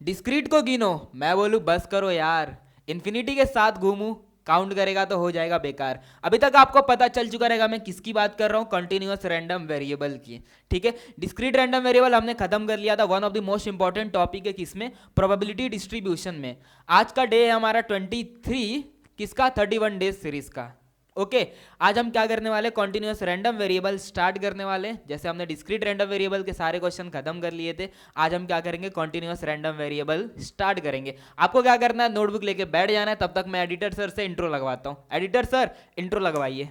Discrete को गिनो, मैं बोलूँ बस करो यार, इन्फिनिटी के साथ घूमूं, काउंट करेगा तो हो जाएगा बेकार। अभी तक आपको पता चल चुका रहेगा मैं किसकी बात कर रहा हूँ, कंटिन्यूअस रैंडम वेरिएबल की। ठीक है, डिस्क्रीट रैंडम वेरिएबल हमने खत्म कर लिया था। One of the most important topic है किसमें, प्रोबेबिलिटी डिस्ट्रीब्यूशन में। आज का डे है हमारा 23 किसका, 31 डेज सीरीज का। ओके आज हम क्या करने वाले, कॉन्टिन्यूअस रैंडम वेरिएबल स्टार्ट करने वाले। जैसे हमने डिस्क्रीट रैंडम वेरिएबल के सारे क्वेश्चन खत्म कर लिए थे, आज हम क्या करेंगे, कॉन्टिन्यूअस रैंडम वेरिएबल स्टार्ट करेंगे। आपको क्या करना है, नोटबुक लेके बैठ जाना है। तब तक मैं एडिटर सर से इंट्रो लगवाता हूँ। एडिटर सर इंट्रो लगवाइए।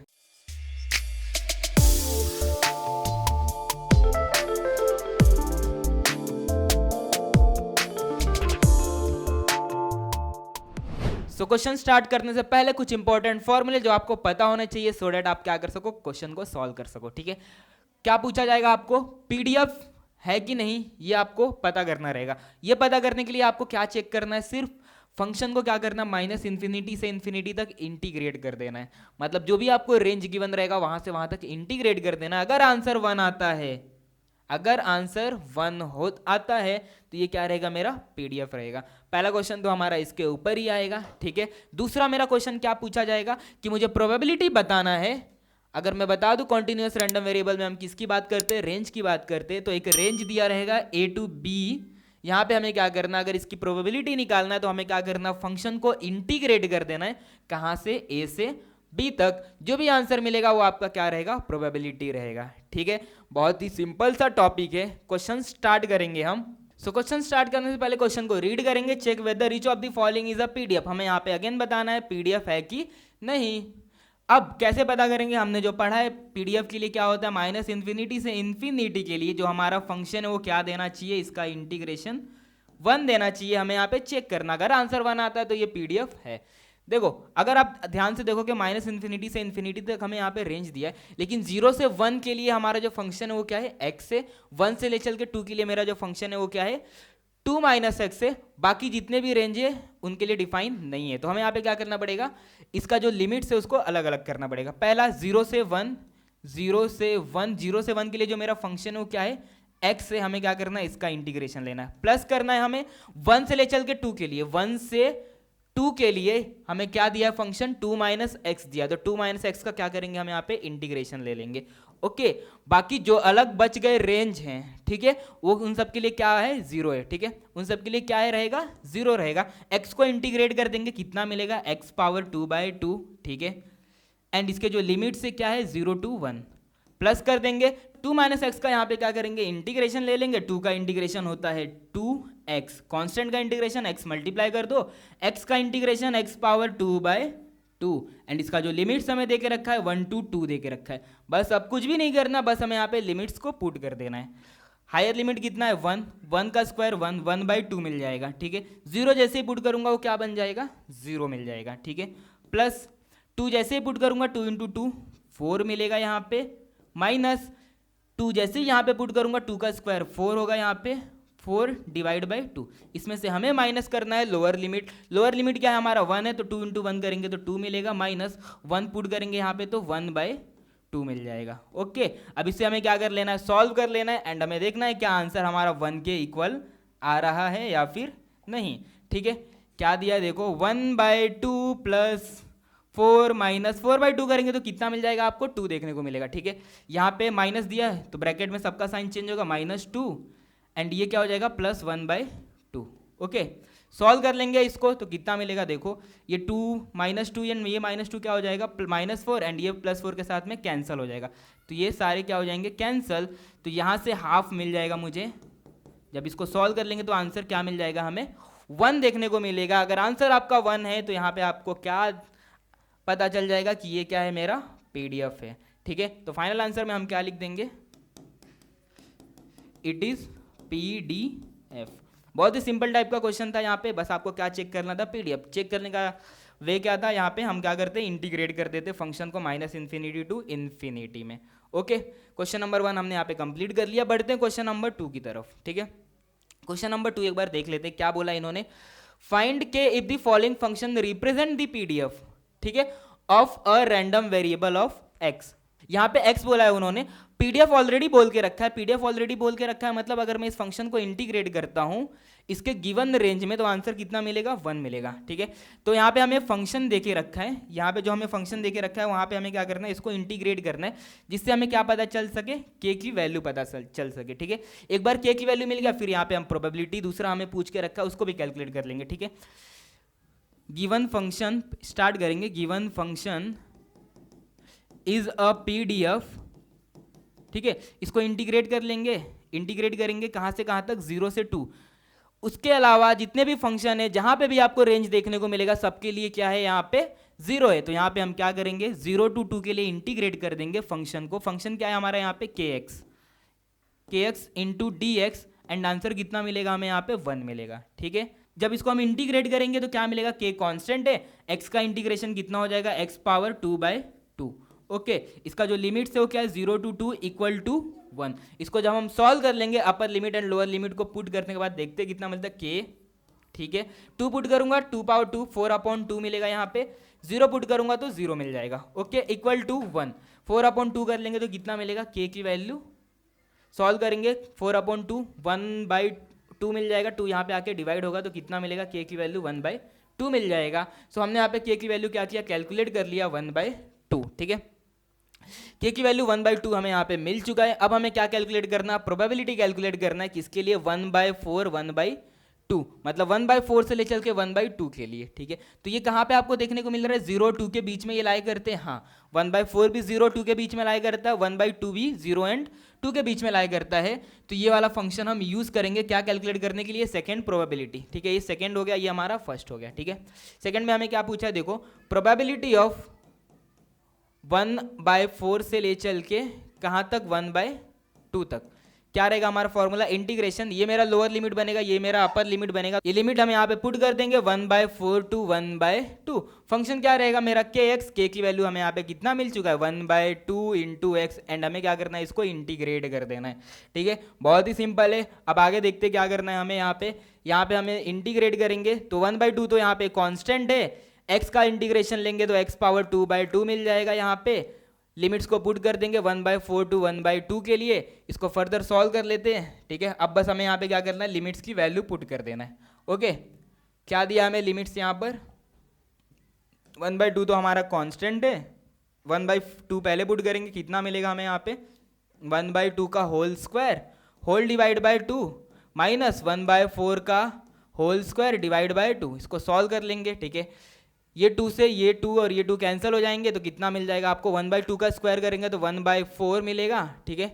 सो क्वेश्चन स्टार्ट करने से पहले कुछ इंपॉर्टेंट फॉर्मूले जो आपको पता होने चाहिए, सो डेट आप क्या कर सको, क्वेश्चन को सॉल्व कर सको। ठीक है, क्या पूछा जाएगा आपको, पीडीएफ है कि नहीं, ये आपको पता करना रहेगा। ये पता करने के लिए आपको क्या चेक करना है, सिर्फ फंक्शन को क्या करना, माइनस इन्फिनिटी से इन्फिनिटी तक इंटीग्रेट कर देना है। मतलब जो भी आपको रेंज गिवन रहेगा वहां से वहां तक इंटीग्रेट कर देना। अगर आंसर 1 आता है, अगर आंसर 1 हो आता है तो ये क्या रहेगा, मेरा पीडीएफ रहेगा। पहला क्वेश्चन तो हमारा इसके ऊपर ही आएगा। ठीक है, दूसरा मेरा क्वेश्चन क्या पूछा जाएगा कि मुझे प्रोबेबिलिटी बताना है। अगर मैं बता दूं कॉन्टिन्यूअस रैंडम वेरिएबल में हम किसकी बात करते हैं, रेंज की बात करते हैं। तो एक रेंज दिया रहेगा ए टू बी। यहाँ पे हमें क्या करना, अगर इसकी प्रोबेबिलिटी निकालना है तो हमें क्या करना, फंक्शन को इंटीग्रेट कर देना है। कहाँ से, ए से बी तक। जो भी आंसर मिलेगा वो आपका क्या रहेगा, प्रोबेबिलिटी रहेगा। ठीक है, बहुत ही सिंपल सा टॉपिक है। क्वेश्चन स्टार्ट करेंगे हम। सो क्वेश्चन स्टार्ट करने से पहले क्वेश्चन को रीड करेंगे। Check whether each of the following is a PDF. हमें यहाँ पे अगेन बताना है पीडीएफ है कि नहीं। अब कैसे पता करेंगे, हमने जो पढ़ा है पीडीएफ के लिए क्या होता है, माइनस इन्फिनिटी से इन्फिनिटी के लिए जो हमारा फंक्शन है वो क्या देना चाहिए, इसका इंटीग्रेशन 1 देना चाहिए। हमें यहाँ पे चेक करना, अगर आंसर 1 आता है तो ये पीडीएफ है। देखो अगर आप ध्यान से देखोगे माइनस इन्फिनिटी से इन्फिनिटी तक हमें यहाँ पे रेंज दिया है, लेकिन 0 से 1 के लिए हमारा जो फंक्शन है वो क्या है, x से। 1 से ले चल के 2 के लिए मेरा जो फंक्शन है वो क्या है, 2 माइनस एक्स है। बाकी जितने भी रेंज है उनके लिए डिफाइन नहीं है। तो हमें यहाँ पे क्या करना पड़ेगा, इसका जो लिमिट्स है उसको अलग अलग करना पड़ेगा। पहला 0 से 1, 0 से 1, 0 से 1 के लिए जो मेरा फंक्शन है वो क्या है, x से। हमें क्या करना है, इसका इंटीग्रेशन लेना है। प्लस करना है हमें 1 से ले चल के 2 के लिए, 1 से 2 के लिए हमें क्या दिया है फंक्शन, 2 माइनस एक्स दिया। तो 2 माइनस एक्स का क्या करेंगे, हम यहाँ पे इंटीग्रेशन ले लेंगे। ओके बाकी जो अलग बच गए रेंज हैं, ठीक है, वो उन सब के लिए क्या है, 0 है। ठीक है, उन सब के लिए क्या है रहेगा, 0 रहेगा। x को इंटीग्रेट कर देंगे, कितना मिलेगा, x पावर 2/2। ठीक है, एंड इसके जो लिमिट से क्या है, 0 to 1। प्लस कर देंगे 2 माइनस एक्स का, यहाँ पे क्या करेंगे, इंटीग्रेशन ले लेंगे। 2 का इंटीग्रेशन होता है 2x, कांस्टेंट का इंटीग्रेशन x मल्टीप्लाई कर दो, x का इंटीग्रेशन x पावर 2/2। एंड इसका जो लिमिट्स हमें देके रखा है 1 to 2 देके रखा है। बस अब कुछ भी नहीं करना, बस हमें यहाँ पे लिमिट्स को पुट कर देना है। हायर लिमिट कितना है, 1, 1 का स्क्वायर 1, 1/2 मिल जाएगा। ठीक है, 0 जैसे ही पुट करूंगा वो क्या बन जाएगा, 0 मिल जाएगा। ठीक है, प्लस 2 जैसे ही पुट करूंगा 2 × 2 4 मिलेगा यहाँ पे, माइनस 2 जैसे ही यहाँ पे पुट करूंगा 2 का स्क्वायर 4 होगा यहाँ पे, 4/2। इसमें से हमें माइनस करना है लोअर लिमिट। लोअर लिमिट क्या है हमारा, 1 है, तो 2 × 1 करेंगे तो 2 मिलेगा, माइनस 1 पुट करेंगे यहाँ पे तो 1/2 मिल जाएगा। ओके अब इससे हमें क्या कर लेना है, सॉल्व कर लेना है। एंड हमें देखना है क्या आंसर हमारा 1 के इक्वल आ रहा है या फिर नहीं। ठीक है, क्या दिया देखो, 1/2 प्लस 4 माइनस 4/2 करेंगे तो कितना मिल जाएगा आपको, 2 देखने को मिलेगा। ठीक है, यहाँ पे माइनस दिया है तो ब्रैकेट में सबका साइन चेंज होगा, -2 एंड ये क्या हो जाएगा, +1/2। ओके सॉल्व कर लेंगे इसको तो कितना मिलेगा, देखो ये 2 -2 एंड ये -2 क्या हो जाएगा, -4 एंड ये +4 के साथ में कैंसिल हो जाएगा। तो ये सारे क्या हो जाएंगे, कैंसिल। तो यहाँ से हाफ मिल जाएगा मुझे। जब इसको सॉल्व कर लेंगे तो आंसर क्या मिल जाएगा, हमें 1 देखने को मिलेगा। अगर आंसर आपका 1 है तो यहाँ पे आपको क्या पता चल जाएगा कि ये क्या है, मेरा पीडीएफ है। ठीक है, तो फाइनल आंसर में हम क्या लिख देंगे, इट इज पीडीएफ। बहुत ही सिंपल टाइप का क्वेश्चन था यहाँ पे, बस आपको क्या चेक करना था, पीडीएफ। चेक करने का वे क्या था, यहाँ पे हम क्या करते हैं, इंटीग्रेट कर देते फंक्शन को -इन्फिनिटी टू इन्फिनिटी में। ओके क्वेश्चन नंबर 1 हमने यहाँ पे कंप्लीट कर लिया। बढ़ते हैं क्वेश्चन नंबर 2 की तरफ। ठीक है, क्वेश्चन नंबर 2 एक बार देख लेते हैं क्या बोला इन्होंने। फाइंड के if the following function represent the PDF, ठीक है, of a random variable of x। यहाँ पे x बोला है उन्होंने, पीडीएफ ऑलरेडी बोल के रखा है। पीडीएफ ऑलरेडी बोल के रखा है मतलब अगर मैं इस फंक्शन को इंटीग्रेट करता हूँ, इसके गिवन रेंज में, तो आंसर कितना मिलेगा, 1 मिलेगा। ठीक है, तो यहाँ पे हमें फंक्शन देके रखा है, यहाँ पे जो हमें फंक्शन देके रखा है वहाँ पे हमें क्या करना है, इसको इंटीग्रेट करना है, जिससे हमें क्या पता चल सके, के की वैल्यू पता चल सके। ठीक है, एक बार के की वैल्यू मिल गया, फिर यहाँ पे हम प्रोबेबिलिटी दूसरा हमें पूछ के रखा है उसको भी कैलकुलेट कर लेंगे। ठीक है, गिवन फंक्शन स्टार्ट करेंगे, given function is a PDF. ठीक है, इसको इंटीग्रेट कर लेंगे, इंटीग्रेट करेंगे कहाँ से कहाँ तक, 0 से 2। उसके अलावा जितने भी फंक्शन है जहां पे भी आपको रेंज देखने को मिलेगा सबके लिए क्या है, यहाँ पे 0 है। तो यहाँ पे हम क्या करेंगे, 0 to 2 के लिए इंटीग्रेट कर देंगे फंक्शन को। फंक्शन क्या है हमारा यहाँ पे, kx into D x, and answer कितना मिलेगा हमें यहाँ पे, 1 मिलेगा। ठीक है, जब इसको हम इंटीग्रेट करेंगे तो क्या मिलेगा, k कांस्टेंट है, x का इंटीग्रेशन कितना हो जाएगा, x पावर 2/2। ओके, इसका जो लिमिट है वो क्या है, 0 to 2 इक्वल टू 1। इसको जब हम सॉल्व कर लेंगे, upper limit and lower limit को पुट करने के बाद देखते हैं कितना मिलता है, k। ठीक है, 2 पुट करूंगा 2 पावर 2 4/2 मिलेगा यहाँ पे, 0 पुट करूंगा तो 0 मिल जाएगा। ओके, इक्वल टू 1, 4/2 कर लेंगे तो कितना मिलेगा, k की वैल्यू सॉल्व करेंगे 4/2 1/2 मिल जाएगा, 2 यहाँ पे आके डिवाइड होगा तो कितना मिलेगा, k की वैल्यू 1/2 मिल जाएगा। सो हमने यहाँ पे k की वैल्यू क्या किया, कैलकुलेट कर लिया 1/2। ठीक है, k की वैल्यू 1/2 हमें यहाँ पे मिल चुका है। अब हमें क्या कैलकुलेट करना है, प्रोबेबिलिटी कैलकुलेट करना है, किसके लिए, 1/4 1/2, मतलब 1/4 से ले चल के 1/2 के लिए। ठीक है, तो ये कहाँ पे आपको देखने को मिल रहा है, 0 2 के बीच में ये लाई करते हैं। हाँ, 1/4 भी 0 2 के बीच में लाई करता है, 1/2 भी 0 एंड 2 के बीच में लाई करता है। तो ये वाला फंक्शन हम यूज करेंगे क्या कैलकुलेट करने के लिए, सेकंड प्रोबेबिलिटी। ठीक है, ये सेकंड हो गया, ये हमारा फर्स्ट हो गया। ठीक है, सेकंड में हमें क्या पूछा है, देखो प्रोबेबिलिटी ऑफ 1/4 से ले चल के कहाँ तक, 1/2 तक। क्या रहेगा हमारा फॉर्मूला, इंटीग्रेशन, ये मेरा लोअर लिमिट बनेगा, ये मेरा अपर लिमिट बनेगा। ये लिमिट हम यहाँ पे पुट कर देंगे 1/4 to 1/2। फंक्शन क्या रहेगा मेरा, kx, k की वैल्यू हमें यहाँ पे कितना मिल चुका है, 1/2 इंटू एक्स, एंड हमें क्या करना है, इसको इंटीग्रेट कर देना है। ठीक है, बहुत ही सिंपल है। अब आगे देखते क्या करना है हमें, यहाँ पे हमें इंटीग्रेट करेंगे तो 1/2 तो यहाँ पे कॉन्स्टेंट है, x का इंटीग्रेशन लेंगे तो x पावर 2/2 मिल जाएगा। यहाँ पे लिमिट्स को पुट कर देंगे 1/4 to 1/2 के लिए, इसको फर्दर सॉल्व कर लेते हैं। ठीक है, अब बस हमें यहाँ पे क्या करना है, लिमिट्स की वैल्यू पुट कर देना है। ओके, क्या दिया हमें लिमिट्स यहाँ पर, 1/2 तो हमारा कांस्टेंट है, 1/2 पहले पुट करेंगे, कितना मिलेगा हमें यहाँ पे, 1/2 का whole square whole divide by 2 minus 1/4 का होल स्क्वायर डिवाइड बाई 2। इसको सॉल्व कर लेंगे। ठीक है, ये 2 से ये 2 और ये 2 कैंसिल हो जाएंगे तो कितना मिल जाएगा आपको, 1/2 का स्क्वायर करेंगे तो 1/4 मिलेगा। ठीक है,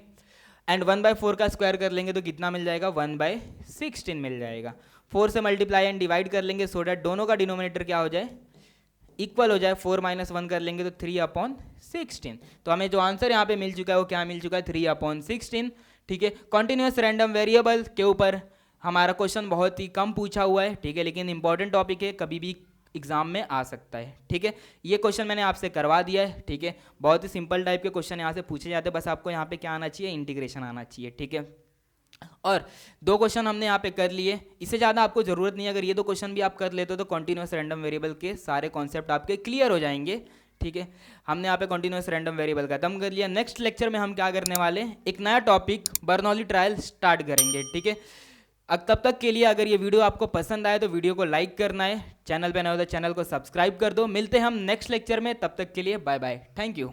एंड 1/4 का स्क्वायर कर लेंगे तो कितना मिल जाएगा, 1/16 मिल जाएगा। 4 से मल्टीप्लाई एंड डिवाइड कर लेंगे सो डैट दोनों का डिनोमिनेटर क्या हो जाए, इक्वल हो जाए। 4 - 1 कर लेंगे तो 3/16। तो हमें जो आंसर यहाँ पे मिल चुका है वो क्या मिल चुका है, 3/16। ठीक है, कॉन्टिन्यूस रैंडम वेरिएबल के ऊपर हमारा क्वेश्चन बहुत ही कम पूछा हुआ है। ठीक है, लेकिन इंपॉर्टेंट टॉपिक है, कभी भी एग्जाम में आ सकता है। ठीक है, ये क्वेश्चन मैंने आपसे करवा दिया है। ठीक है, बहुत ही सिंपल टाइप के क्वेश्चन यहाँ से पूछे जाते हैं, बस आपको यहाँ पे क्या आना चाहिए, इंटीग्रेशन आना चाहिए। ठीक है, और 2 क्वेश्चन हमने यहाँ पे कर लिए, इससे ज़्यादा आपको ज़रूरत नहीं है। अगर ये 2 क्वेश्चन भी आप कर लेते हो तो कॉन्टिन्यूस रैंडम वेरिएबल के सारे कॉन्सेप्ट आपके क्लियर हो जाएंगे। ठीक है, हमने यहाँ पे कॉन्टिन्यूस रैंडम वेरिएबल खत्म कर लिया। नेक्स्ट लेक्चर में हम क्या करने वाले, एक नया टॉपिक बर्नौली ट्रायल स्टार्ट करेंगे। ठीक है, तब तक के लिए अगर ये वीडियो आपको पसंद आए तो वीडियो को लाइक करना है, चैनल पे नए हो तो चैनल को सब्सक्राइब कर दो। मिलते हैं हम नेक्स्ट लेक्चर में, तब तक के लिए बाय बाय, थैंक यू।